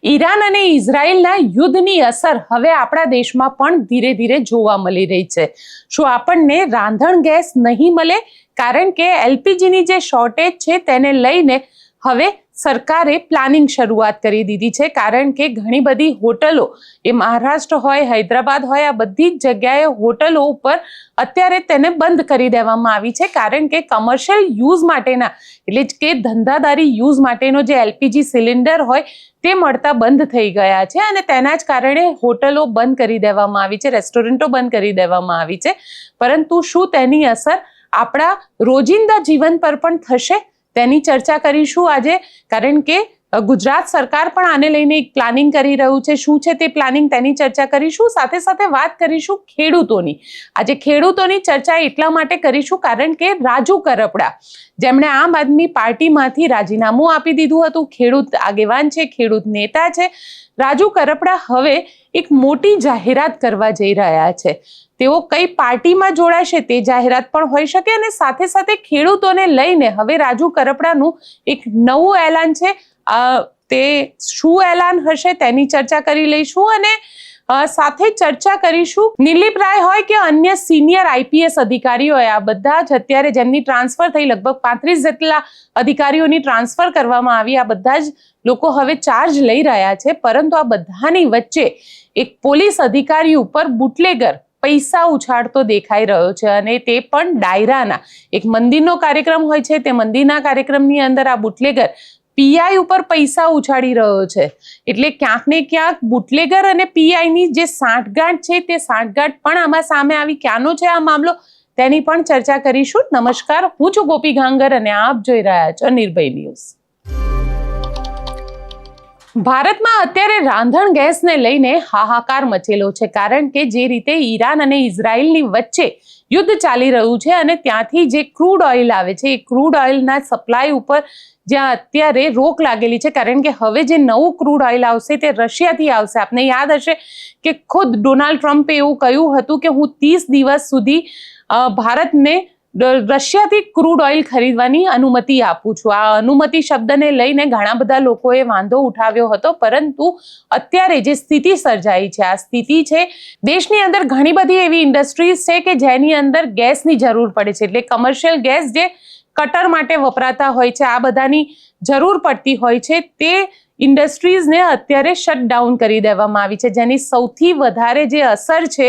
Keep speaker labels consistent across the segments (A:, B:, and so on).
A: Iran અને ઇઝરાયલના યુદ્ધની અસર હવે આપણા દેશમાં પણ ધીરે ધીરે જોવા મળી રહી છે। શું આપણને રાંધણ ગેસ નહીં મળે? કારણ કે એલપીજીની જે શોર્ટેજ છે તેને લઈને હવે સરકારે પ્લાનિંગ શરૂઆત કરી દીધી છે। કારણ કે ઘણી બધી હોટલો, એ મહારાષ્ટ્ર હોય, હૈદરાબાદ હોય, આ બધી જ જગ્યાએ હોટલો ઉપર અત્યારે તેને બંધ કરી દેવામાં આવી છે। કારણ કે કમર્શિયલ યુઝ માટેના, એટલે કે ધંધાદારી યુઝ માટેનો જે એલપીજી સિલિન્ડર હોય તે મળતા બંધ થઈ ગયા છે અને તેના જ કારણે હોટલો બંધ કરી દેવામાં આવી છે, રેસ્ટોરન્ટો બંધ કરી દેવામાં આવી છે। પરંતુ શું તેની અસર આપણા રોજિંદા જીવન પર પણ થશે, તેની ચર્ચા કરીશું આજે। કારણ કે ગુજરાત સરકાર પણ આને લઈને એક પ્લાનિંગ કરી રહ્યું છે। શું છે તે પ્લાનિંગ, તેની ચર્ચા કરીશું। સાથે સાથે વાત કરીશું ખેડૂતોની। આજે ખેડૂતોની ચર્ચા એટલા માટે કરીશું કારણ કે રાજુ કરપડા, જેમણે આમ આદમી પાર્ટીમાંથી રાજીનામું આપી દીધું હતું, ખેડૂત આગેવાન છે, ખેડૂત નેતા છે, રાજુ કરપડા હવે એક મોટી જાહેરાત કરવા જઈ રહ્યા છે। તેઓ કઈ પાર્ટીમાં જોડાશે તે જાહેરાત પણ હોઈ શકે અને સાથે સાથે ખેડૂતોને લઈને હવે રાજુ કરપડાનું એક નવું એલાન છે। તે શું એલાન હશે તેની ચર્ચા કરી લઈશું અને સાથે ચર્ચા કરીશું નિલીપ રાય હોય કે અન્ય સિનિયર આઈપીએસ અધિકારીઓ હોય, આ બધા જ અત્યારે જેમની ટ્રાન્સફર થઈ, લગભગ 35 જેટલા અધિકારીઓની ટ્રાન્સફર કરવામાં આવી, આ બધા જ લોકો હવે ચાર્જ લઈ રહ્યા છે। પરંતુ આ બધાની વચ્ચે એક પોલીસ અધિકારી ઉપર બુટલેગર પૈસા ઉછાળતો દેખાઈ રહ્યો છે અને તે પણ ડાયરાના, એક મંદિરનો કાર્યક્રમ હોય છે, તે મંદિરના કાર્યક્રમની અંદર આ બુટલેગર પીઆઈ ઉપર પૈસા ઉછાળી રહ્યો છે। એટલે ક્યાંક ને ક્યાંક બુટલેગર અને પીઆઈની જે સાંઠગાંઠ છે તે સાંઠગાંઠ પણ આમાં સામે આવી। ક્યાંનો છે આ મામલો, તેની પણ ચર્ચા કરીશું। નમસ્કાર, હું છું ગોપી ગાંગર અને આપ જોઈ રહ્યા છો નિર્ભય ન્યૂઝ। ભારતમાં અત્યારે રાંધણ ગેસને લઈને હાહાકાર મચેલો છે। કારણ કે જે રીતે ઈરાન અને ઇઝરાયલની વચ્ચે યુદ્ધ ચાલી રહ્યું છે અને ત્યાંથી જે ક્રૂડ ઓઇલ આવે છે, એ ક્રૂડ ઓઇલના સપ્લાય ઉપર જ્યાં અત્યારે રોક લાગેલી છે। કારણ કે હવે જે નવું ક્રૂડ ઓઇલ આવશે તે રશિયાથી આવશે। આપને યાદ હશે કે ખુદ ડોનાલ્ડ ટ્રમ્પે એવું કહ્યું હતું કે હું 30 દિવસ સુધી ભારતને રશિયાથી ક્રૂડ ઓઇલ ખરીદવાની અનુમતિ આપું છું। આ અનુમતિ શબ્દને લઈને ઘણા બધા લોકોએ વાંધો ઉઠાવ્યો હતો, પરંતુ અત્યારે જે સ્થિતિ સર્જાઈ છે, આ સ્થિતિ છે દેશની અંદર ઘણી બધી એવી ઇન્ડસ્ટ્રીઝ છે કે જેની અંદર ગેસની જરૂર પડે છે। એટલે કમર્શિયલ ગેસ જે કટર માટે વપરાતા હોય છે, આ બધાની જરૂર પડતી હોય છે, તે ઇન્ડસ્ટ્રીઝને અત્યારે શટડાઉન કરી દેવામાં આવી છે। જેની સૌથી વધારે જે અસર છે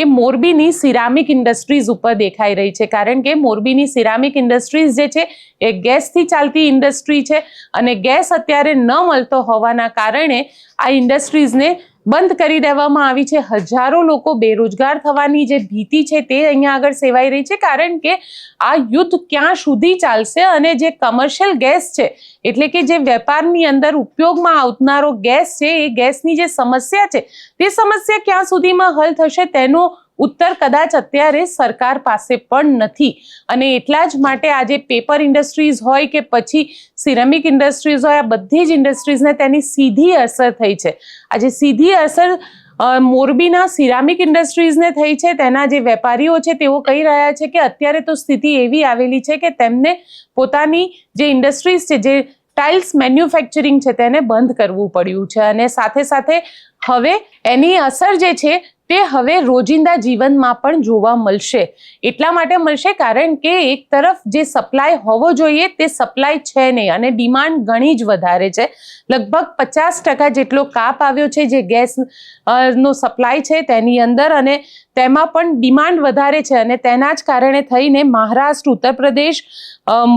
A: એ મોરબીની સિરામિક ઇન્ડસ્ટ્રીઝ ઉપર દેખાઈ રહી છે। કારણ કે મોરબીની સિરામિક ઇન્ડસ્ટ્રીઝ જે છે એ ગેસથી ચાલતી ઇન્ડસ્ટ્રી છે અને ગેસ અત્યારે ન મળતો હોવાના કારણે આ ઇન્ડસ્ટ્રીઝને બંધ કરી દેવામાં આવી છે। હજારો લોકો બેરોજગાર થવાની જે ભીતિ છે તે અહીંયા આગળ સેવાઈ રહી છે। કારણ કે આ યુદ્ધ ક્યાં સુધી ચાલશે અને જે કમર્શિયલ ગેસ છે, એટલે કે જે વેપારની અંદર ઉપયોગમાં આવનારો ગેસ છે, એ ગેસની જે સમસ્યા છે તે સમસ્યા ક્યાં સુધીમાં હલ થશે તેનો ઉત્તર કદાચ અત્યારે સરકાર પાસે પણ નથી। અને એટલા જ માટે આજે પેપર ઇન્ડસ્ટ્રીઝ હોય કે પછી સિરામિક ઇન્ડસ્ટ્રીઝ હોય, આ બધી જ ઇન્ડસ્ટ્રીઝને તેની સીધી અસર થઈ છે। આજે સીધી અસર મોરબીના સિરામિક ઇન્ડસ્ટ્રીઝને થઈ છે। તેના જે વેપારીઓ છે તેઓ કહી રહ્યા છે કે અત્યારે તો સ્થિતિ એવી આવેલી છે કે તેમને પોતાની જે ઇન્ડસ્ટ્રીઝ છે, જે ટાઇલ્સ મેન્યુફેક્ચરિંગ છે, તેને બંધ કરવું પડ્યું છે અને સાથે સાથે હવે એની અસર જે છે તે હવે રોજિંદા જીવનમાં પણ જોવા મળશે। એટલા માટે મળશે કારણ કે એક તરફ જે સપ્લાય હોવો જોઈએ તે સપ્લાય છે નહીં અને ડિમાન્ડ ઘણી જ વધારે છે। લગભગ 50% જેટલો કાપ આવ્યો છે જે ગેસ નો સપ્લાય છે તેની અંદર, અને તેમાં પણ ડિમાન્ડ વધારે છે અને તેના જ કારણે થઈને મહારાષ્ટ્ર, ઉત્તર પ્રદેશ,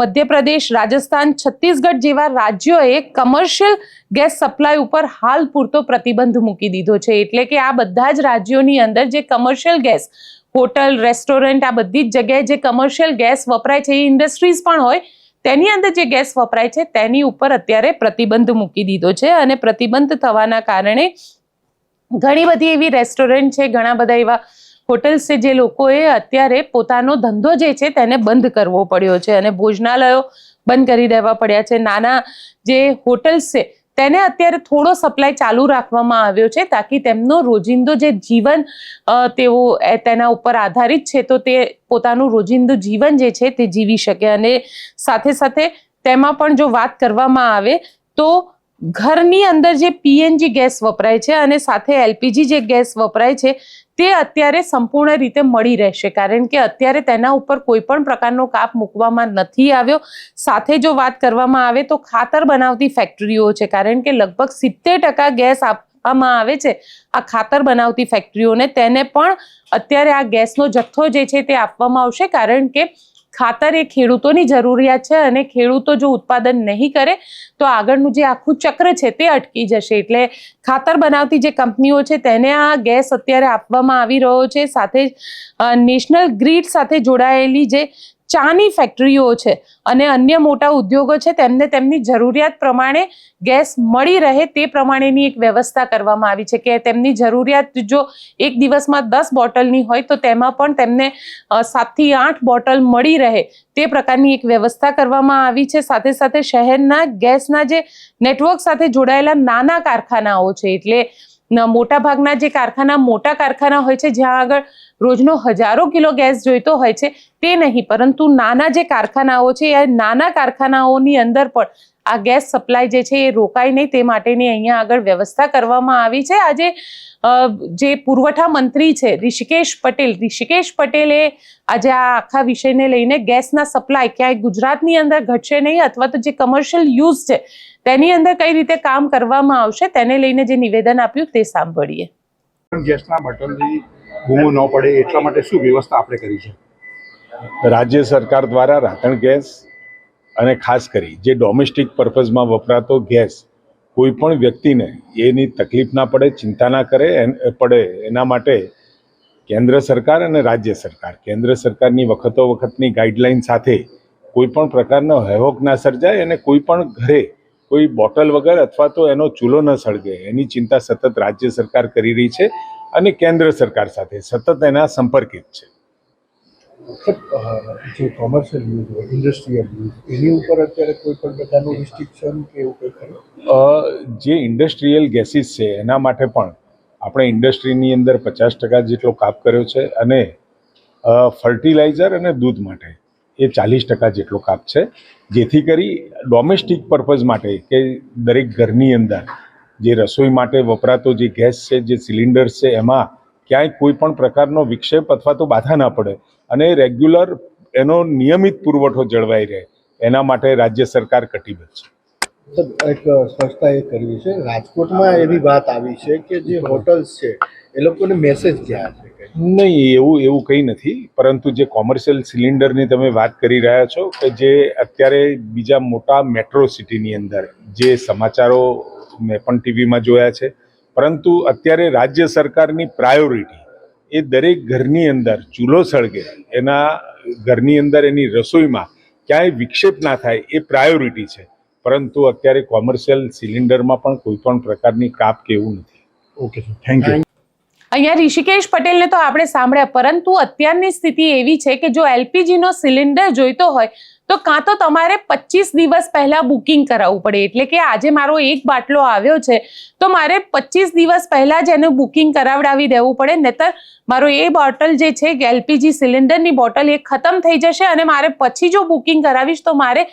A: મધ્યપ્રદેશ, રાજસ્થાન, છત્તીસગઢ જેવા રાજ્યોએ કમર્શિયલ ગેસ સપ્લાય ઉપર હાલ પૂરતો પ્રતિબંધ મૂકી દીધો છે। એટલે કે આ બધા જ રાજ્યોની અંદર જે કમર્શિયલ ગેસ, હોટલ, રેસ્ટોરન્ટ, આ બધી જ જગ્યાએ જે કમર્શિયલ ગેસ વપરાય છે, એ ઇન્ડસ્ટ્રીઝ પણ હોય, તેની અંદર જે ગેસ વપરાય છે તેની ઉપર અત્યારે પ્રતિબંધ મૂકી દીધો છે। અને પ્રતિબંધ થવાના કારણે ઘણી બધી એવી રેસ્ટોરન્ટ છે, ઘણા બધા એવા હોટલ્સ છે, જે લોકોએ અત્યારે પોતાનો ધંધો જે છે તેને બંધ કરવો પડ્યો છે અને ભોજનાલયો બંધ કરી દેવા પડ્યા છે। નાના જે હોટલ્સ છે તેને અત્યારે થોડો સપ્લાય ચાલુ રાખવામાં આવ્યો છે તાકી તેમનો રોજિંદો જે જીવન તેઓ તેના ઉપર આધારિત છે, તો તે પોતાનું રોજિંદુ જીવન જે છે તે જીવી શકે। અને સાથે સાથે તેમાં પણ જો વાત કરવામાં આવે તો ઘરની અંદર જે પીએનજી ગેસ વપરાય છે અને સાથે એલપીજી જે ગેસ વપરાય છે તે અત્યારે સંપૂર્ણ રીતે મળી રહેશે, કારણ કે અત્યારે તેના ઉપર કોઈ પણ પ્રકારનો કાપ મૂકવામાં નથી આવ્યો. સાથે જો વાત કરવામાં આવે તો ખાતર બનાવતી ફેક્ટરીઓ છે, કારણ કે લગભગ 70% ગેસ આપવામાં આવે છે આ ખાતર બનાવતી ફેક્ટરીઓને, તેને પણ અત્યારે આ ગેસનો જથ્થો જે છે તે આપવામાં આવશે, કારણ કે ખાતર એ ખેડૂતોની જરૂરિયાત છે અને ખેડૂતો જો ઉત્પાદન નહીં કરે તો આગળનું જે આખું ચક્ર છે તે અટકી જશે. એટલે ખાતર બનાવતી જે કંપનીઓ છે તેને આ ગેસ અત્યારે આપવામાં આવી રહ્યો છે. સાથે નેશનલ ગ્રીડ સાથે જોડાયેલી જે ચાની ફેક્ટરીઓ છે અને અન્ય મોટા ઉદ્યોગો છે તેમને તેમની જરૂરિયાત પ્રમાણે ગેસ મળી રહે તે પ્રમાણેની એક વ્યવસ્થા કરવામાં આવી છે કે તેમની જરૂરિયાત જો એક દિવસમાં 10 બોટલની હોય તો તેમાં પણ તેમને 7 થી 8 બોટલ મળી રહે તે પ્રકારની એક વ્યવસ્થા કરવામાં આવી છે. સાથે સાથે શહેરના ગેસના જે નેટવર્ક સાથે જોડાયેલા નાના કારખાનાઓ છે, એટલે મોટાભાગના જે મોટા કારખાના હોય છે જ્યાં આગળ રોજનો હજારો કિલો ગેસ જોઈતો હોય છે તે નહીં, પરંતુ નાના જે કારખાનાઓ છે એ નાના કારખાનાઓની અંદર પણ આ ગેસ સપ્લાય જે છે એ રોકાય નહીં તે માટેની અહીંયા આગળ વ્યવસ્થા કરવામાં આવી છે. આજે જે પુરવઠા મંત્રી છે ઋષિકેશ પટેલે આજે આ આખા વિષયને લઈને ગેસના સપ્લાય ક્યાંય ગુજરાતની અંદર ઘટશે નહીં અથવા તો જે કમર્શિયલ યુઝ છે તેની અંદર કઈ રીતે કામ કરવામાં આવશે તેને લઈને જે નિવેદન આપ્યું તે સાંભળીએ.
B: ગેસના બોટલની બૂમો ન પડે એટલા માટે શું વ્યવસ્થા આપણે કરી છે?
C: રાજ્ય સરકાર દ્વારા રાંધણ ગેસ અને ખાસ કરી જે ડોમેસ્ટિક પર્પઝમાં વપરાતો ગેસ કોઈ પણ વ્યક્તિને એની તકલીફ ના પડે, ચિંતા ના પડે એના માટે કેન્દ્ર સરકાર અને રાજ્ય સરકાર કેન્દ્ર સરકારની વખતની ગાઈડલાઈન સાથે કોઈ પણ પ્રકારનો હેવોક ના સર્જાય અને કોઈ પણ ઘરે કોઈ બોટલ વગર અથવા તો એનો ચૂલો ન સળગે એની ચિંતા સતત રાજ્ય સરકાર કરી રહી છે અને કેન્દ્ર સરકાર સાથે સતત એના સંપર્કિત છે.
B: જે કોમર્શિયલ યુઝ હોય, ઇન્ડસ્ટ્રીયલ યુઝ, એની ઉપર અત્યારે કોઈ પણ પ્રકારનું રિસ્ટ્રિક્શન કે એવું કંઈ ખરું?
C: જે ઇન્ડસ્ટ્રીયલ ગેસીસ છે એના માટે પણ આપણે ઇન્ડસ્ટ્રીની અંદર 50% જેટલો કાપ કર્યો છે અને ફર્ટિલાઇઝર અને દૂધ માટે એ 40% જેટલો કાપ છે, જેથી કરી ડોમેસ્ટિક પર્પઝ માટે કે દરેક ઘરની અંદર જે રસોઈ માટે વપરાતો જે ગેસ છે, જે સિલિન્ડર્સ છે, એમાં ક્યાંય કોઈ પણ પ્રકારનો વિક્ષેપ અથવા તો બાધા ના પડે અને રેગ્યુલર એનો નિયમિત પુરવઠો જળવાઈ રહે એના માટે રાજ્ય સરકાર કટિબદ્ધ છે.
B: એક સ્પષ્ટતા એ કરવી છે, રાજકોટમાં એવી વાત આવી છે કે જે હોટલ્સ છે એ લોકોને મેસેજ ગયા છે?
C: નહીં, એવું કંઈ નથી, પરંતુ જે કોમર્શિયલ સિલિન્ડરની તમે વાત કરી રહ્યા છો કે જે અત્યારે બીજા મોટા મેટ્રો સિટીની અંદર જે સમાચારો મેં પણ ટીવીમાં જોયા છે, પરંતુ અત્યારે રાજ્ય સરકારની પ્રાયોરિટી એ દરેક ઘરની અંદર ચૂલો સળગે, એના ઘરની અંદર એની રસોઈમાં ક્યાંય વિક્ષેપ ના થાય એ પ્રાયોરિટી છે. પરંતુ અત્યારે કોમર્શિયલ સિલિન્ડરમાં પણ કોઈ પણ પ્રકારની કાપ કે એવું નથી.
B: Okay sir, thank you.
A: અહીંયા ઋષિકેશ પટેલને તો આપણે સાંભળ્યા, પરંતુ અત્યારની સ્થિતિ એવી છે કે જો એલપીજીનો સિલિન્ડર જોઈતો હોય તો કાં તો તમારે 25 દિવસ પહેલા બુકિંગ કરાવવું પડે, એટલે કે આજે મારો એક બાટલો આવ્યો છે તો મારે 25 દિવસ પહેલા જ એનું બુકિંગ કરાવડાવી દેવું પડે, નહીતર મારો એ બોટલ જે છે એલપીજી સિલિન્ડરની બોટલ એ ખતમ થઈ જશે અને મારે પછી જો બુકિંગ કરાવીશ તો મારે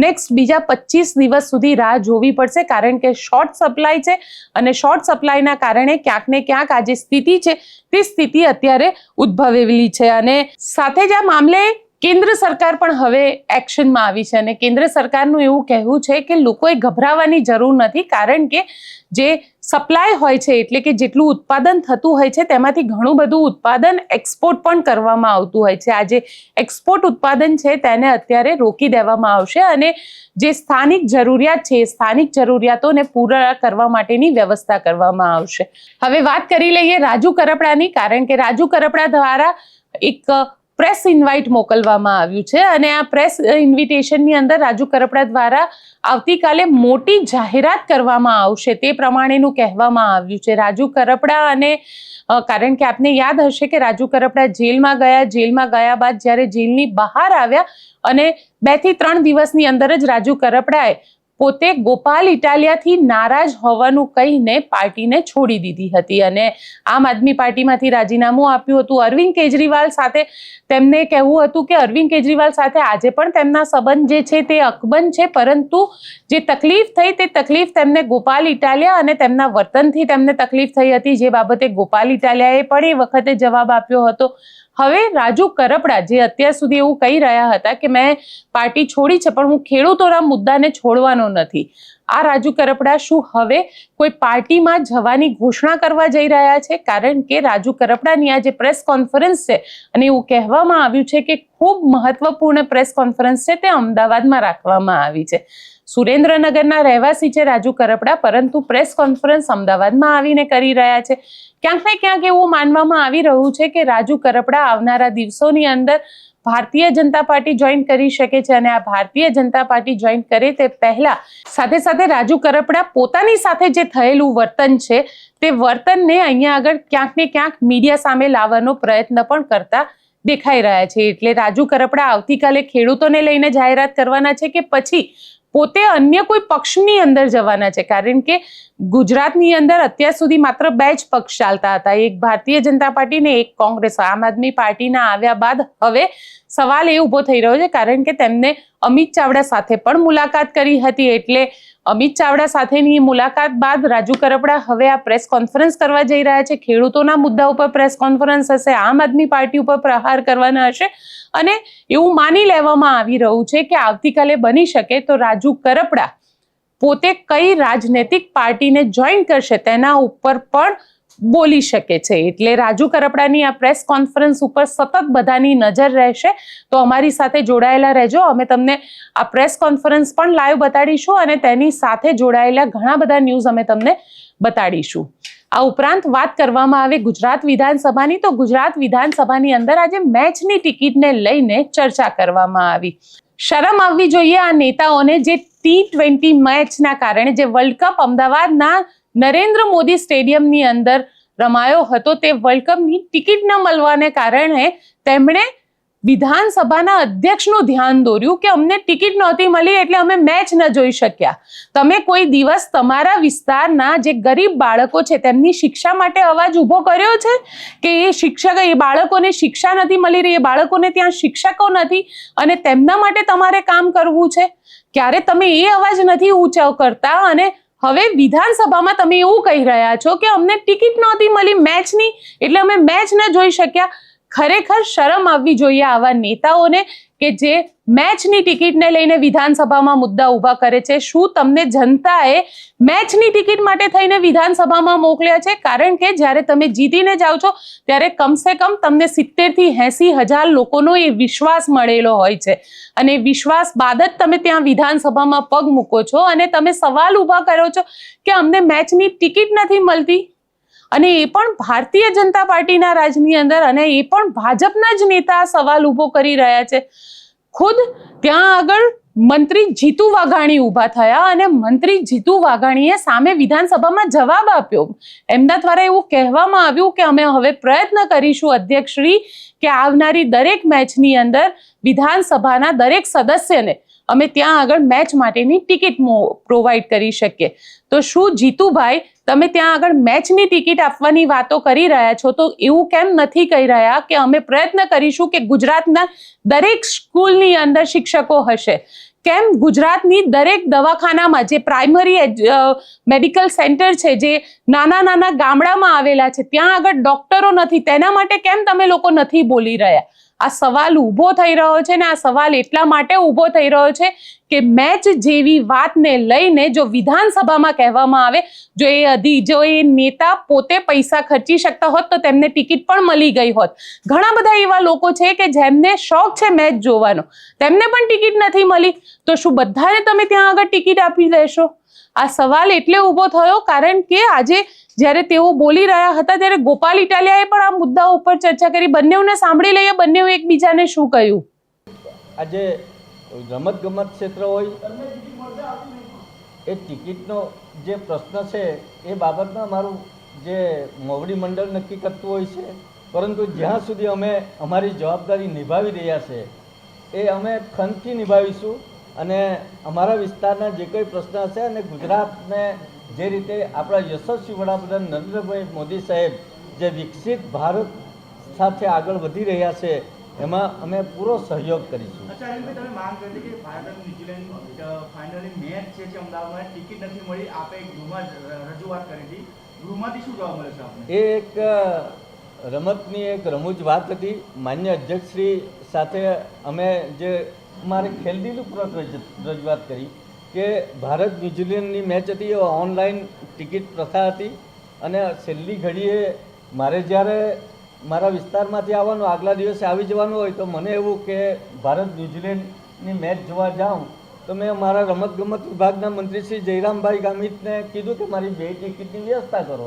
A: નેક્સ્ટ બીજા 25 દિવસ સુધી રાહ જોવી પડશે, કારણ કે શોર્ટ સપ્લાય છે અને શોર્ટ સપ્લાયના કારણે ક્યાંક ને ક્યાંક આ જે સ્થિતિ છે તે સ્થિતિ અત્યારે ઉદ્ભવેલી છે. અને સાથે જ આ મામલે કેન્દ્ર સરકાર પણ હવે એક્શનમાં આવી છે અને કેન્દ્ર સરકારનું એવું કહેવું છે કે લોકોએ ગભરાવાની જરૂર નથી, કારણ કે જે સપ્લાય હોય છે એટલે કે જેટલું ઉત્પાદન થતું હોય છે તેમાંથી ઘણું બધું ઉત્પાદન એક્સપોર્ટ પણ કરવામાં આવતું હોય છે. આ જે એક્સપોર્ટ ઉત્પાદન છે તેને અત્યારે રોકી દેવામાં આવશે અને જે સ્થાનિક જરૂરિયાત છે એ સ્થાનિક જરૂરિયાતોને પૂરા કરવા માટેની વ્યવસ્થા કરવામાં આવશે. હવે વાત કરી લઈએ રાજુ કરપડાની, કારણ કે રાજુ કરપડા દ્વારા એક પ્રેસ ઇન્વાઇટ મોકલવામાં આવ્યું છે અને આ પ્રેસ ઇન્વિટેશનની અંદર રાજુ કરપડા દ્વારા આવતીકાલે મોટી જાહેરાત કરવામાં આવશે તે પ્રમાણેનું કહેવામાં આવ્યું છે. રાજુ કરપડા અને કારણ કે આપને યાદ હશે કે રાજુ કરપડા જેલમાં ગયા બાદ જ્યારે જેલની બહાર આવ્યા અને 2 થી 3 દિવસની અંદર જ રાજુ કરપડાએ પોતે ગોપાલ ઇટાલિયાથી નારાજ હોવાનું કહીને પાર્ટીને છોડી દીધી હતી અને આમ આદમી પાર્ટીમાંથી રાજીનામું આપ્યું હતું. અરવિંદ કેજરીવાલ સાથે તેમને કહેવું હતું કે અરવિંદ કેજરીવાલ સાથે આજે પણ તેમના સંબંધ જે છે તે અકબંધ છે, પરંતુ જે તકલીફ થઈ તે તકલીફ તેમને ગોપાલ ઇટાલિયા અને તેમના વર્તનથી તેમને તકલીફ થઈ હતી, જે બાબતે ગોપાલ ઇટાલિયાએ પણ એ વખતે જવાબ આપ્યો હતો. હવે રાજુ કરપડા જે અત્યાર સુધી એવું કહી રહ્યા હતા કે મેં પાર્ટી છોડી છે પણ હું ખેડૂતોના મુદ્દાને છોડવાનો નથી, આ રાજુ કરપડા શું હવે કોઈ પાર્ટીમાં જવાની ઘોષણા કરવા જઈ રહ્યા છે? કારણ કે રાજુ કરપડાની આ જે પ્રેસ કોન્ફરન્સ છે અને એવું કહેવામાં આવ્યું છે કે ખૂબ મહત્વપૂર્ણ પ્રેસ કોન્ફરન્સ છે તે અમદાવાદમાં રાખવામાં આવી છે. સુરેન્દ્રનગરના રહેવાસી છે રાજુ કરપડા, પરંતુ પ્રેસ કોન્ફરન્સ અમદાવાદમાં આવીને કરી રહ્યા છે. ક્યાંક ને ક્યાંક એવું માનવામાં આવી રહ્યું છે કે રાજુ કરપડા આવનારા દિવસોની અંદર ભારતીય જનતા પાર્ટી જોઈન કરી શકે છે અને આ ભારતીય જનતા પાર્ટી જોઈન કરે તે પહેલા સાથે સાથે રાજુ કરપડા પોતાની સાથે જે થયેલું વર્તન છે તે વર્તનને અહીંયા આગળ ક્યાંક ને ક્યાંક મીડિયા સામે લાવવાનો પ્રયત્ન પણ કરતા દેખાઈ રહ્યા છે. એટલે રાજુ કરપડા આવતીકાલે ખેડૂતોને લઈને જાહેરાત કરવાના છે કે પછી પોતે અન્ય કોઈ પક્ષની અંદર જવાના છે? કારણ કે ગુજરાતની અંદર અત્યાર સુધી માત્ર 2 જ પક્ષ ચાલતા હતા, એક ભારતીય જનતા પાર્ટી ને એક કોંગ્રેસ. આમ આદમી પાર્ટીના આવ્યા બાદ હવે સવાલ એ ઊભો થઈ રહ્યો છે, કારણ કે તેમને અમિત ચાવડા સાથે પણ મુલાકાત કરી હતી. એટલે અમિત ચાવડા સાથેની મુલાકાત બાદ રાજુ કરપડા હવે આ પ્રેસ કોન્ફરન્સ કરવા જઈ રહ્યા છે. ખેડૂતોના મુદ્દા ઉપર પ્રેસ કોન્ફરન્સ હશે, આમ આદમી પાર્ટી ઉપર પ્રહાર કરવાના હશે અને એવું માની લેવામાં આવી રહ્યું છે કે આવતીકાલે બની શકે તો રાજુ કરપડા પોતે કઈ રાજનૈતિક પાર્ટીને જોઈન કરશે તેના ઉપર પણ બોલી શકે છે. એટલે રાજુ કરપડાની આ પ્રેસ કોન્ફરન્સ ઉપર સતત બધાની નજર રહેશે, તો અમારી સાથે જોડાયેલા રહેજો. અમે તમને આ પ્રેસ કોન્ફરન્સ પણ લાઈવ બતાડીશું અને તેની સાથે જોડાયેલા ઘણા બધા ન્યૂઝ અમે તમને બતાડીશું. આ ઉપરાંત વાત કરવામાં આવે ગુજરાત વિધાનસભાની, તો ગુજરાત વિધાનસભાની અંદર આજે મેચની ટિકિટને લઈને ચર્ચા કરવામાં આવી. શરમ આવવી જોઈએ આ નેતાઓને જે T20 મેચના કારણે જે વર્લ્ડ કપ અમદાવાદના નરેન્દ્ર મોદી સ્ટેડિયમની અંદર રમાયો હતો, તે વર્લ્ડ કપની ટિકિટ ન મળવાને કારણે તેમણે વિધાનસભાના અધ્યક્ષનું ધ્યાન દોર્યું કે અમને ટિકિટ નહોતી મળી એટલે અમે મેચ ન જોઈ શક્યા. તમે કોઈ દિવસ તમારા વિસ્તારના જે ગરીબ બાળકો છે તેમની શિક્ષા માટે અવાજ ઊભો કર્યો છે કે એ બાળકોને શિક્ષા નથી મળી રહી, એ બાળકોને ત્યાં શિક્ષકો નથી અને તેમના માટે તમારે કામ કરવું છે? ક્યારે તમે એ અવાજ નથી ઊંચો કરતા અને હવે વિધાનસભામાં તમે એવું કહી રહ્યા છો કે અમને ટિકિટ નહોતી મળી મેચની એટલે અમે મેચ ન જોઈ શક્યા. ખરેખર શરમ આવવી જોઈએ આવા નેતાઓને કે જે મેચની ટિકિટને લઈને વિધાનસભામાં મુદ્દા ઊભા કરે છે. શું તમને જનતાએ મેચની ટિકિટ માટે થઈને વિધાનસભામાં મોકલ્યા છે? કારણ કે જ્યારે તમે જીતીને જાઓ છો ત્યારે કમસે કમ તમને 70 થી 80 હજાર લોકોનો એ વિશ્વાસ મળેલો હોય છે અને વિશ્વાસ બાદ જ તમે ત્યાં વિધાનસભામાં પગ મૂકો છો અને તમે સવાલ ઊભા કરો છો કે અમને મેચની ટિકિટ નથી મળતી. અને એ પણ ભારતીય જનતા પાર્ટીના રાજની અંદર, અને એ પણ ભાજપના જ નેતા સવાલ ઊભો કરી રહ્યા છે. ખુદ ત્યાં આગળ મંત્રી જીતુ વાઘાણી ઊભા થયા અને મંત્રી જીતુ વાઘાણીએ સામે વિધાનસભામાં જવાબ આપ્યો. એમના દ્વારા એવું કહેવામાં આવ્યું કે અમે હવે પ્રયત્ન કરીશું અધ્યક્ષશ્રી કે આવનારી દરેક મેચની અંદર વિધાનસભાના દરેક સદસ્યને અમે ત્યાં આગળ મેચ માટેની ટિકિટ પ્રોવાઈડ કરી શકીએ. તો શું જીતુભાઈ તમે ત્યાં આગળ મેચની ટિકિટ આપવાની વાતો કરી રહ્યા છો, તો એવું કેમ નથી કહી રહ્યા કે અમે પ્રયત્ન કરીશું કે ગુજરાતના દરેક સ્કૂલની અંદર શિક્ષકો હશે? કેમ ગુજરાતની દરેક દવાખાનામાં જે પ્રાઇમરી મેડિકલ સેન્ટર છે, જે નાના ગામડામાં આવેલા છે, ત્યાં આગળ ડોક્ટરો નથી, તેના માટે કેમ તમે લોકો નથી બોલી રહ્યા? આ સવાલ ઊભો થઈ રહ્યો છે ને આ સવાલ એટલા માટે ઊભો થઈ રહ્યો છે કે મેચ જેવી વાતને લઈને જો વિધાનસભામાં કહેવામાં આવે, જો એ નેતા પોતે પૈસા ખર્ચી શકતા હોત તો તેમને ટિકિટ પણ મળી ગઈ હોત. ઘણા બધા એવા લોકો છે કે જેમને શોખ છે મેચ જોવાનો, તેમને પણ ટિકિટ નથી મળી, તો શું બધાને તમે ત્યાં આગળ ટિકિટ આપી દેશો? આ સવાલ એટલે ઊભો થયો કારણ કે આજે જ્યારે તેઓ બોલી રહ્યા હતા ત્યારે ગોપાલ ઇટાલિયાએ પણ આ મુદ્દા ઉપર ચર્ચા કરી. બંનેઓને સાંભળી લઈએ, બંનેઓ એકબીજાને શું કહ્યું.
D: આજે રમતગમત ક્ષેત્ર હોય એ ટિકિટનો જે પ્રશ્ન છે એ બાબતમાં મારું જે મોવડી મંડળ નક્કી કરતું હોય છે, પરંતુ જ્યાં સુધી અમે અમારી જવાબદારી નિભાવી રહ્યા છે એ અમે ખંતથી નિભાવીશું. અને અમારા વિસ્તારના જે કંઈ પ્રશ્ન હશે અને ગુજરાતને જે રીતે આપણા યશસ્વી વડાપ્રધાન નરેન્દ્રભાઈ મોદી સાહેબ જે વિકસિત ભારત સાથે આગળ વધી રહ્યા છે એમાં અમે પૂરો સહયોગ કરીશું.
E: અચ્છા અરવિંદભાઈ, તમે માંગ કરી હતી કે ભારત અને ન્યુઝીલેન્ડ ફાઇનલી મેચ છે અમદાવાદમાં, ટિકિટ નથી મળી, આપે ગૃહમાં રજૂઆત કરી હતી, ગૃહમાંથી શું જવાબ મળે છે આપને?
D: એ એક રમતની એક રમૂજ વાત હતી. માન્ય અધ્યક્ષશ્રી સાથે અમે જે અમારે ખેલદિલીપૂર્વક રજૂઆત કરી કે ભારત ન્યુઝીલેન્ડની મેચ હતી, એ ઓનલાઈન ટિકિટ પ્રથા હતી અને છેલ્લી ઘડીએ મારે જ્યારે મારા વિસ્તારમાંથી આવવાનું, આગલા દિવસે આવી જવાનું હોય તો મને એવું કે ભારત ન્યુઝીલેન્ડની મેચ જોવા જાઉં તો મેં મારા રમતગમત વિભાગના મંત્રી શ્રી જયરામભાઈ ગામિતને કીધું કે મારી 2 ટિકિટની વ્યવસ્થા કરો,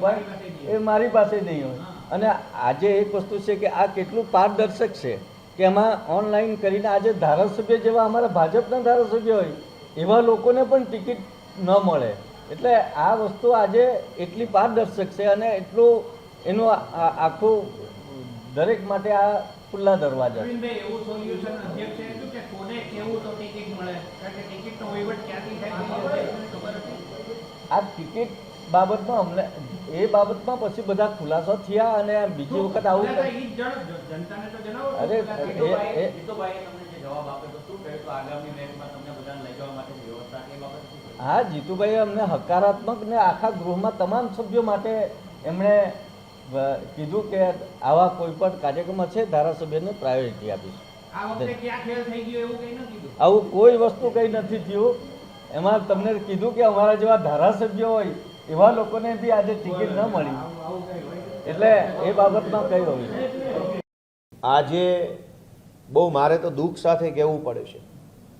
D: પણ એ મારી પાસે નહીં હોય. અને આજે એક વસ્તુ છે કે આ કેટલું પારદર્શક છે કે એમાં ઓનલાઈન કરીને આજે ધારાસભ્ય જેવા અમારા ભાજપના ધારાસભ્ય હોય એવા લોકોને પણ ટિકિટ ન મળે. એટલે આ વસ્તુ આજે એટલી પારદર્શક છે અને એટલું એનું આખું દરેક માટે આ ખુલ્લા દરવાજા.
E: અરવિંદભાઈ, એવું સોલ્યુશન અધ્યક્ષે હતું કે કોને કેવું તો ટિકિટ મળે, કારણ કે ટિકિટનો વહીવટ ક્યાંથી થાય ખબર હતી?
D: આ ટિકિટ બાબતમાં અમને એ બાબતમાં પછી બધા ખુલાસો થયા અને બીજી વખત આવું
E: જનતાને તો જણાવો.
D: અરે
E: જીતુભાઈએ તમને જે જવાબ આપ્યો તો શું કહ્યું તો આગામી મેચમાં તમને બધાને લઈ જવા માટે વ્યવસ્થા એ બાબત શું?
D: હા, જીતુભાઈએ અમને હકારાત્મક ને આખા ગૃહમાં તમામ સભ્યો માટે એમણે કીધું કે આવા કોઈ પણ કાર્યક્રમ છે ધારાસભ્યને પ્રાયોરિટી આપીશું.
E: આ વખતે ક્યાં ખેલ થઈ ગયો એવું કંઈ ન કીધું?
D: આવું કોઈ વસ્તુ કંઈ નથી થયું. એમાં તમને કીધું કે અમારા જેવા ધારાસભ્યો હોય એવા લોકોને બી આજે ટિકિટ ન મળી, એટલે એ બાબતમાં કંઈ હોય.
F: આજે બહુ મારે તો દુઃખ સાથે કહેવું પડે છે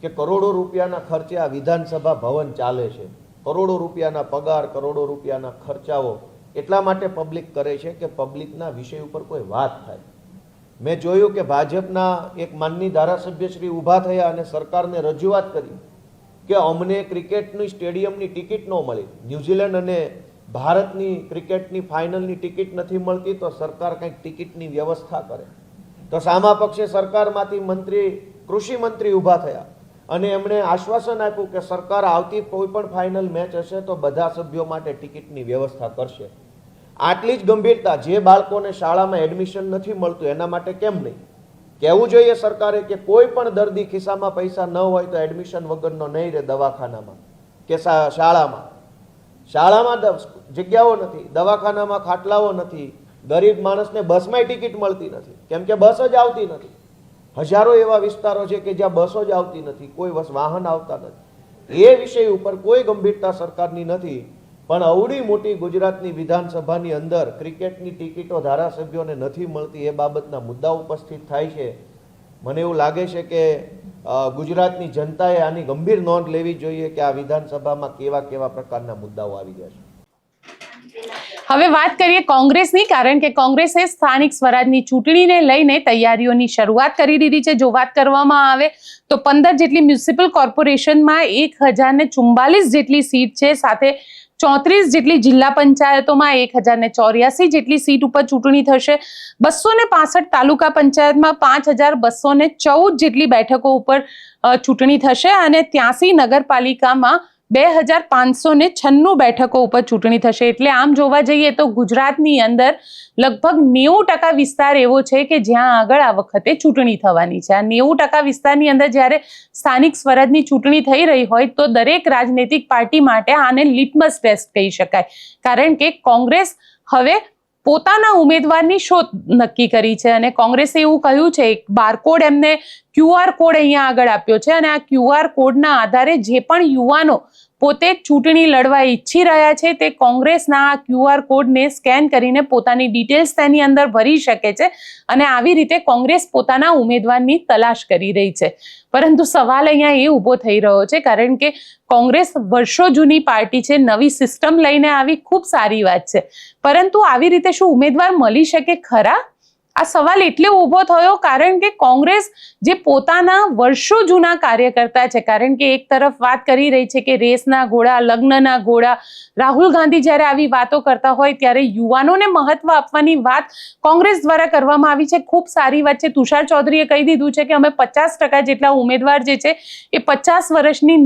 F: કે કરોડો રૂપિયાના ખર્ચે આ વિધાનસભા ભવન ચાલે છે. કરોડો રૂપિયાના પગાર, કરોડો રૂપિયાના ખર્ચાઓ એટલા માટે પબ્લિક કરે છે કે પબ્લિકના વિષય ઉપર કોઈ વાત થાય. મેં જોયું કે ભાજપના એક માનની ધારાસભ્યશ્રી ઊભા થયા અને સરકારને રજૂઆત કરી કે અમને ક્રિકેટની સ્ટેડિયમની ટિકિટ ન મળી, ન્યૂઝીલેન્ડ અને ભારતની ક્રિકેટની ફાઇનલની ટિકિટ નથી મળતી તો સરકાર કંઈક ટિકિટની વ્યવસ્થા કરે. તો સામા પક્ષે સરકારમાંથી કૃષિ મંત્રી ઊભા થયા અને એમણે આશ્વાસન આપ્યું કે સરકાર આવતી કોઈ પણ ફાઇનલ મેચ હશે તો બધા સભ્યો માટે ટિકિટની વ્યવસ્થા કરશે. આટલી જ ગંભીરતા જે બાળકોને શાળામાં એડમિશન નથી મળતું એના માટે કેમ નહીં? કહેવું જોઈએ સરકારે કે કોઈ પણ દર્દી ખિસ્સામાં પૈસા ન હોય તો એડમિશન વગરનો નહીં રહે દવાખાનામાં કે શાળામાં જગ્યાઓ નથી, દવાખાનામાં ખાટલાઓ નથી, ગરીબ માણસને બસમાંય ટિકિટ મળતી નથી કેમ કે બસ જ આવતી નથી. હજારો એવા વિસ્તારો છે કે જ્યાં બસો જ આવતી નથી, કોઈ વાહન આવતા નથી. એ વિષય ઉપર કોઈ ગંભીરતા સરકારની નથી. પણ અવડી મોટી ગુજરાતની વિધાનસભાની અંદર ક્રિકેટની ટિકિટો ધારાસભ્યોને નથી મળતી એ બાબતના મુદ્દા ઉપસ્થિત થાય છે. મને એવું લાગે છે કે ગુજરાતની જનતાએ આની ગંભીર નોંધ લેવી જોઈએ કે આ વિધાનસભામાં કેવા કેવા પ્રકારના મુદ્દાઓ આવી ગયા છે.
A: હવે વાત કરીએ કોંગ્રેસની, કારણ કે કોંગ્રેસે સ્થાનિક સ્વરાજની ચૂંટણીને લઈને તૈયારીઓની શરૂઆત કરી દીધી છે. જો વાત કરવામાં આવે તો 15 જેટલી મ્યુનિસિપલ કોર્પોરેશનમાં 1044 જેટલી સીટ છે, સાથે 34 જેટલી જિલ્લા પંચાયતોમાં 1084 જેટલી સીટ ઉપર ચૂંટણી થશે. 265 તાલુકા પંચાયતમાં 5214 જેટલી બેઠકો ઉપર ચૂંટણી થશે અને 83 નગરપાલિકામાં 2596 બેઠકો ઉપર ચૂંટણી થશે. એટલે આમ જોવા જઈએ તો ગુજરાતની અંદર લગભગ 90% વિસ્તાર એવો છે કે જ્યાં આગળ આ વખતે ચૂંટણી થવાની છે. આ 90% વિસ્તારની અંદર જ્યારે સ્થાનિક સ્વરાજની ચૂંટણી થઈ રહી હોય તો દરેક રાજનૈતિક પાર્ટી માટે આને લિટમસ ટેસ્ટ કહી શકાય, કારણ કે કોંગ્રેસ હવે પોતાના ઉમેદવારની શોધ નક્કી કરી છે અને કોંગ્રેસે એવું કહ્યું છે, એક બારકોડ એમને QR કોડ અહીંયા આગળ આપ્યો છે અને આ QR કોડના આધારે જે પણ યુવાનો પોતે ચૂંટણી લડવા ઈચ્છી રહ્યા છે તે કોંગ્રેસના આ QR કોડને સ્કેન કરીને પોતાની ડિટેલ્સ તેની અંદર ભરી શકે છે અને આવી રીતે કોંગ્રેસ પોતાના ઉમેદવારની તલાશ કરી રહી છે. પરંતુ સવાલ અહીંયા એ ઊભો થઈ રહ્યો છે, કારણ કે કોંગ્રેસ વર્ષો જૂની પાર્ટી છે, નવી સિસ્ટમ લઈને આવી, ખૂબ સારી વાત છે, પરંતુ આવી રીતે શું ઉમેદવાર મળી શકે ખરા? આ સવાલ એટલે ઊભો થયો કારણ કે કોંગ્રેસ જે પોતાના વર્ષો જૂના કાર્યકર્તા છે, કારણ કે એક તરફ વાત કરી રહી છે કે રેસના ઘોડા, લગ્નના ઘોડા, રાહુલ ગાંધી જ્યારે આવી વાતો કરતા હોય ત્યારે યુવાનોને મહત્વ આપવાની વાત કોંગ્રેસ દ્વારા કરવામાં આવી છે. ખૂબ સારી વાત છે. તુષાર ચૌધરીએ કહી દીધું છે કે અમે 50% જેટલા ઉમેદવાર જે છે એ 50 વર્ષની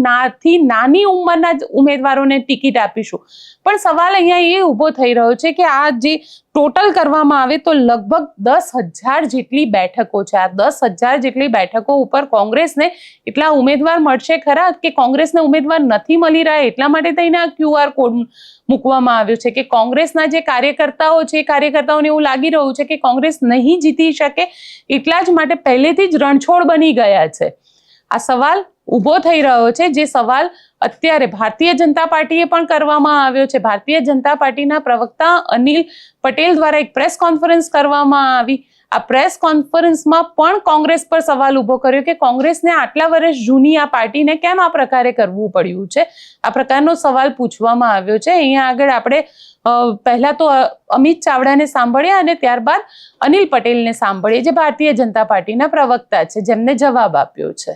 A: નાની ઉંમરના જ ઉમેદવારોને ટિકિટ આપીશું. પણ સવાલ અહીંયા એ ઊભો થઈ રહ્યો છે કે આ જે ટોટલ કરવામાં આવે તો લગભગ 10,000 જેટલી બેઠકો છે. આ 10,000 જેટલી બેઠકો ઉપર કોંગ્રેસને એટલા ઉમેદવાર મળશે ખરા કે કોંગ્રેસને ઉમેદવાર નથી મળી રહ્યા એટલા માટે થઈને આ QR કોડ મૂકવામાં આવ્યો છે કે કોંગ્રેસના જે કાર્યકર્તાઓ છે કાર્યકર્તાઓને એવું લાગી રહ્યું છે કે કોંગ્રેસ નહીં જીતી શકે એટલા જ માટે પહેલેથી જ રણછોડ બની ગયા છે. આ સવાલ ઊભો થઈ રહ્યો છે, જે સવાલ અત્યારે ભારતીય જનતા પાર્ટીએ પણ કરવામાં આવ્યો છે. ભારતીય જનતા પાર્ટીના પ્રવક્તા અનિલ પટેલ દ્વારા એક પ્રેસ કોન્ફરન્સ કરવામાં આવી. આ પ્રેસ કોન્ફરન્સમાં પણ કોંગ્રેસ પર સવાલ ઊભો કર્યો કે કોંગ્રેસને આટલા વર્ષ જૂની આ પાર્ટીને કેમ આ પ્રકારે કરવું પડ્યું છે. આ પ્રકારનો સવાલ પૂછવામાં આવ્યો છે. અહીંયા આગળ આપણે પહેલા તો અમિત ચાવડાને સાંભળ્યા અને ત્યારબાદ અનિલ પટેલને સાંભળીએ, જે ભારતીય જનતા પાર્ટીના પ્રવક્તા છે, જેમને જવાબ આપ્યો છે.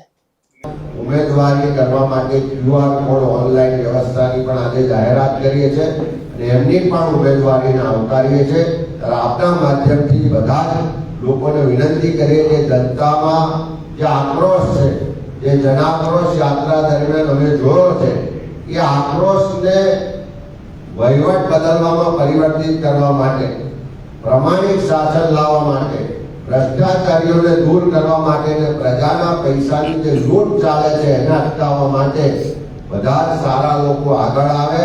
G: ઉમેદવારી કરવા માટે QR કોડ ઓનલાઈન વ્યવસ્થાની પણ આજે જાહેરાત કરીએ છીએ અને એમની પણ ઉમેદવારીને આવકારીએ છીએ. આપના માધ્યમથી બધા જ લોકોને વિનંતી કરીએ કે જનતામાં જે આક્રોશ છે, જે જનાક્રોશ યાત્રા દરમિયાન અમે જોયો છે, એ આક્રોશને વહીવટ બદલવામાં પરિવર્તિત કરવા માટે, પ્રામાણિક શાસન લાવવા માટે, ભ્રષ્ટાચારીઓને દૂર કરવા માટે અને પ્રજાના પૈસાની જે લૂંટ ચાલે છે એને અટકાવવા માટે બધા જ સારા લોકો આગળ આવે,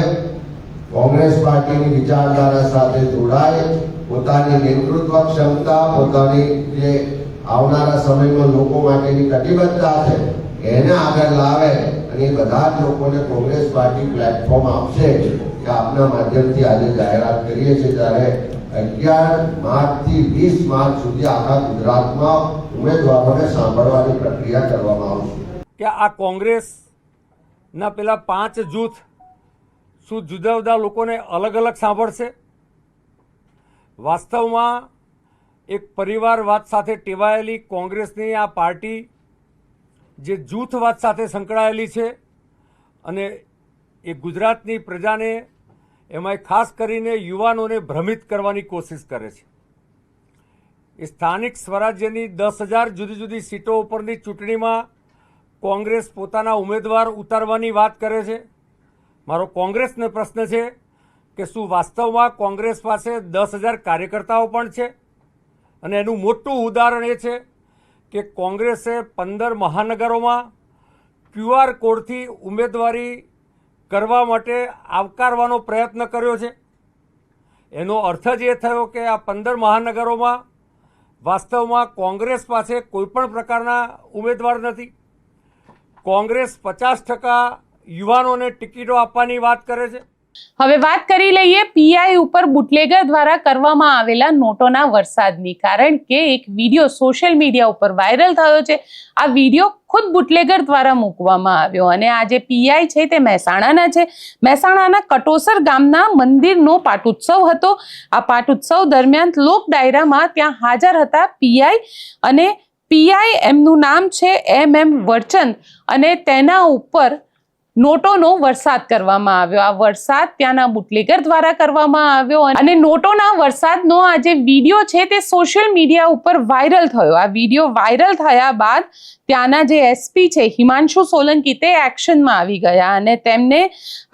G: કોંગ્રેસ પાર્ટીની વિચારધારા સાથે જોડાય, પોતાની નેતૃત્વ ક્ષમતા, પોતાની જે આવનારા સમયમાં લોકો માટેની કટિબદ્ધતા છે એને આગળ લાવે અને બધા જ લોકોને કોંગ્રેસ પાર્ટી પ્લેટફોર્મ આપશે કે આપના માધ્યમથી આજે જાહેરાત કરીએ છીએ. ત્યારે 11 માર્ચથી 20 માર્ચ સુધી આખા ગુજરાતમાં ઉમેદવારોને સાંભળવાની પ્રક્રિયા કરવામાં આવશે.
H: કે આ કોંગ્રેસના પેલા 5 જૂથ શું જુદા જુદા લોકોને અલગ અલગ સાંભળશે? વાસ્તવમાં એક પરિવારવાદ સાથે ટેવાયેલી કોંગ્રેસની આ પાર્ટી જે જૂથવાદ સાથે સંકળાયેલી છે અને એ ગુજરાતની પ્રજાને, એમાં ખાસ કરીને યુવાનોને ભ્રમિત કરવાની કોશિશ કરે છે. એ સ્થાનિક સ્વરાજ્યની 10,000 જુદી જુદી સીટો ઉપરની ચૂંટણીમાં કોંગ્રેસ પોતાના ઉમેદવાર ઉતારવાની વાત કરે છે. મારો કોંગ્રેસને પ્રશ્ન છે કે શું વાસ્તવમાં કોંગ્રેસ પાસે 10,000 કાર્યકર્તાઓ પણ છે? અને એનું મોટું ઉદાહરણ એ છે કે કોંગ્રેસે 15 મહાનગરોમાં QR કોડથી ઉમેદવારી કરવા માટે આવકારવાનો પ્રયત્ન કર્યો છે. એનો અર્થ જ એ થયો કે આ 15 મહાનગરોમાં વાસ્તવમાં કોંગ્રેસ પાસે કોઈ પણ પ્રકારના ઉમેદવાર નથી. કોંગ્રેસ 50% યુવાનોને ટિકિટો આપવાની વાત કરે છે.
A: હવે વાત કરી લઈએ પીઆઈ ઉપર બુટલેગર દ્વારા કરવામાં આવેલા નોટોના વરસાદની, કારણ કે એક વિડીયો સોશિયલ મીડિયા ઉપર વાયરલ થયો છે. આ વિડીયો ખુદ બુટલેગર દ્વારા મૂકવામાં આવ્યો અને આ જે પીઆઈ છે તે મહેસાણાના છે. મહેસાણાના કટોસર ગામના મંદિરનો પાટોત્સવ હતો. આ પાટોત્સવ દરમિયાન લોક ડાયરામાં ત્યાં હાજર હતા પીઆઈ, અને પીઆઈ એમનું નામ છે MM વરચંદ, અને તેના ઉપર નોટોનો વરસાદ કરવામાં આવ્યો. આ વરસાદ ત્યાંના બુટલેગર દ્વારા કરવામાં આવ્યો અને નોટોના વરસાદનો આ જે વિડીયો છે તે સોશિયલ મીડિયા ઉપર વાયરલ થયો. આ વિડીયો વાયરલ થયા બાદ ત્યાંના જે એસપી છે હિમાંશુ સોલંકી તે એક્શનમાં આવી ગયા અને તેમને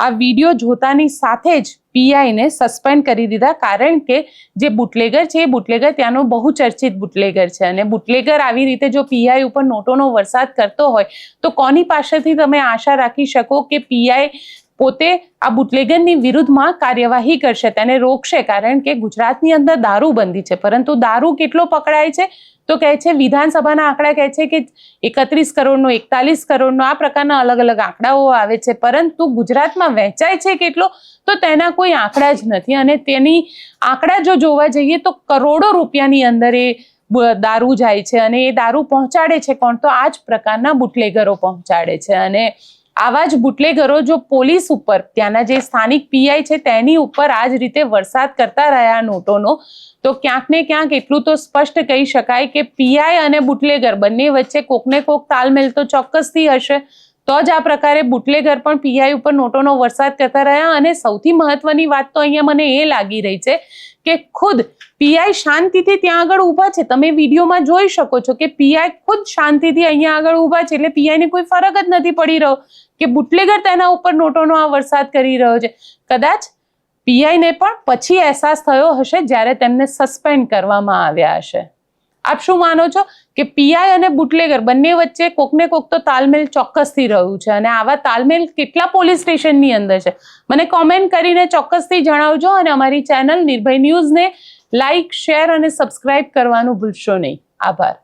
A: આ વિડીયો જોતાની સાથે જ પીઆઈને સસ્પેન્ડ કરી દીધા, કારણ કે જે બુટલેગર છે એ બુટલેગર ત્યાંનો બહુ ચર્ચિત બુટલેગર છે અને બુટલેગર આવી રીતે જો પીઆઈ ઉપર નોટોનો વરસાદ કરતો હોય તો કોની પાસેથી તમે આશા રાખી શકો કે પીઆઈ પોતે આ બુટલેગરની વિરુદ્ધમાં કાર્યવાહી કરશે, તેને રોકશે? કારણ કે ગુજરાતની અંદર દારૂબંધી છે, પરંતુ દારૂ કેટલો પકડાય છે તો કહે છે વિધાનસભાના આંકડા કહે છે કે 31 કરોડનો, 41 કરોડનો, આ પ્રકારના અલગ અલગ આંકડાઓ આવે છે, પરંતુ ગુજરાતમાં વેચાય છે કેટલો તો તેના કોઈ આંકડા જ નથી. અને તેની આંકડા જો જોવા જઈએ તો કરોડો રૂપિયાની અંદર એ દારૂ જાય છે અને એ દારૂ પહોંચાડે છે કોણ? તો આ જ પ્રકારના બુટલેગરો પહોંચાડે છે. અને આવા જ બુટલેગરો જો પોલીસ ઉપર, ત્યાંના જે સ્થાનિક પીઆઈ છે તેની ઉપર આ જ રીતે વરસાદ કરતા રહ્યા નોટોનો, તો ક્યાંક ને ક્યાંક એટલું તો સ્પષ્ટ કહી શકાય કે પીઆઈ અને બુટલેગર બંને વચ્ચે કોકને કોક તાલમેલ તો ચોક્કસથી હશે. તો જ આ પ્રકારે બુટલેગર પણ પીઆઈ ઉપર નોટોનો વરસાદ કરતા રહ્યા. અને સૌથી મહત્વની વાત તો અહીંયા મને એ લાગી રહી છે કે ખુદ પીઆઈ શાંતિથી ત્યાં આગળ ઊભા છે. તમે વિડીયોમાં જોઈ શકો છો કે પીઆઈ ખુદ શાંતિથી અહીંયા આગળ ઊભા છે. એટલે પીઆઈને કોઈ ફરક જ નથી પડી રહ્યો કે બુટલેગર તેના ઉપર નોટોનો આ વરસાદ કરી રહ્યો છે. કદાચ પીઆઈને પણ પછી અહેસાસ થયો હશે જ્યારે તેમને સસ્પેન્ડ કરવામાં આવ્યા હશે. આપ શું માનો છો કે પીઆઈ અને બુટલેગર બંને વચ્ચે કોકને કોક તો તાલમેલ ચોક્કસથી રહ્યું છે? અને આવા તાલમેલ કેટલા પોલીસ સ્ટેશનની અંદર છે? મને કોમેન્ટ કરીને ચોક્કસથી જણાવજો. અને અમારી ચેનલ નિર્ભય ન્યૂઝને લાઇક, શેર અને સબસ્ક્રાઇબ કરવાનું ભૂલશો નહીં. આભાર.